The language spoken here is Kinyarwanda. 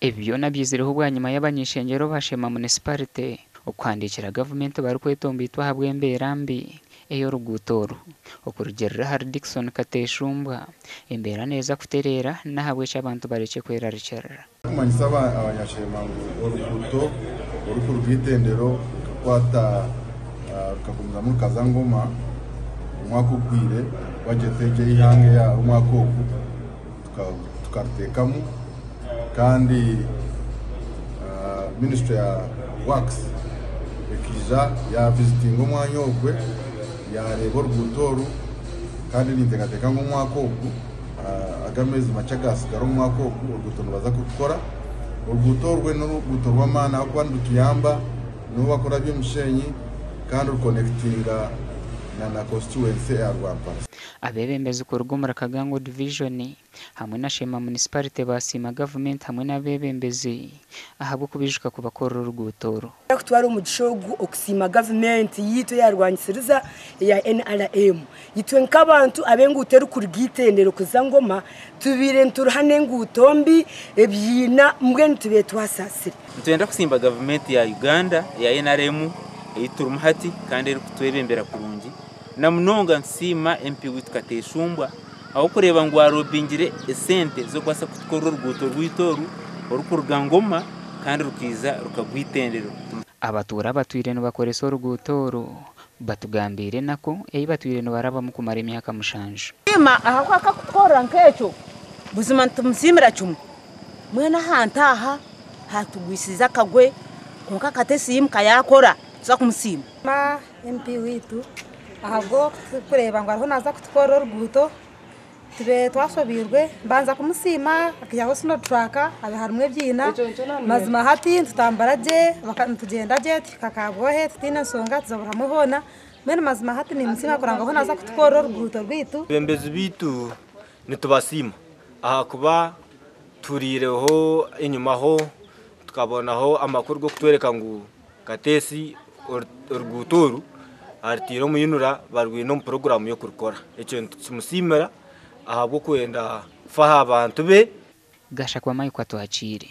Ebyo nabyizireho bwa nyuma y'abanyishengero bashema municipality okwandikira government bari kwetomba habwe embera mbi eyo rugutoro okurugerera hari Dickson Kateshumbwa embera neza kuterera nahabwe cy'abantu bareke kwerarikira kumanyisa abanyashema urukuto urukuru rw'itendero kwata kakumza mu Kazangoma umwaka ugwire bageze ihange ya umwaka uku tukartekamo kandi Ministry ya Works ekija ya visiting umwanya ogwe ya rebo rw'utoru kandi nintegateka umwaka uku agamezi machagas garo umwaka uku urwutoru baza gukora urwutorwe n'urwutorwa mana kwandi tuyamba n'ubakora by'umushenyi kandi uconnectinga na constituency ya Rwampa abebembezi ku rugomora Kagango division hamwe na Shema municipality basima government hamwe n'abebembezi ahabwo kubijuka kubakora urugutoro twari umugishogu okusima government yito yarwanyisiriza ya NRM yitwe nk'abantu abengutera kurigitendero kuzangoma tubire nturhane ngutombi ebyina mbwe tube twasasire twenda kusimba government ya Uganda ya NRM yiturumhati kandi kutwebembera kurungi na munonga nsima MP witwateshumbwa aho kureba ngo arobingire esente zo kwasa kutkora urguto rw'itoru urukurugangoma kandi rukiza rukagwitendero abatura batwire no bakoreso urugutoro batugambire nako batwire no baraba mu kumara imyaka mushanje ima aha kwaka kutkora nkecho buzima ntumusimira cyumwe mwena hantaha hatugwisiza kagwe konka katesi imka yakora za kumusima ma MP witu ahabwo kureba ngo ariho naza kutkora urguto tube twasobirwe mbanza kumusima akijyaho sino traka abiharumwe byina mazima hati tutambara je bakantugenda je kakabwohe tutina songa tuzaburamwe hona mene mazima hati ni musima kuranga ho naza kutkora urguto rwitu bembezi bitu nitubasima aha kuba turireho inyuma ho tukabonaho amakuru go kutwereka ngo Katesi urgutoru artiro muyinura barwino mu program yo kurukora icyo tumusimira ahabwo kwenda faha abantu be gasha kwa mayi kwatwachire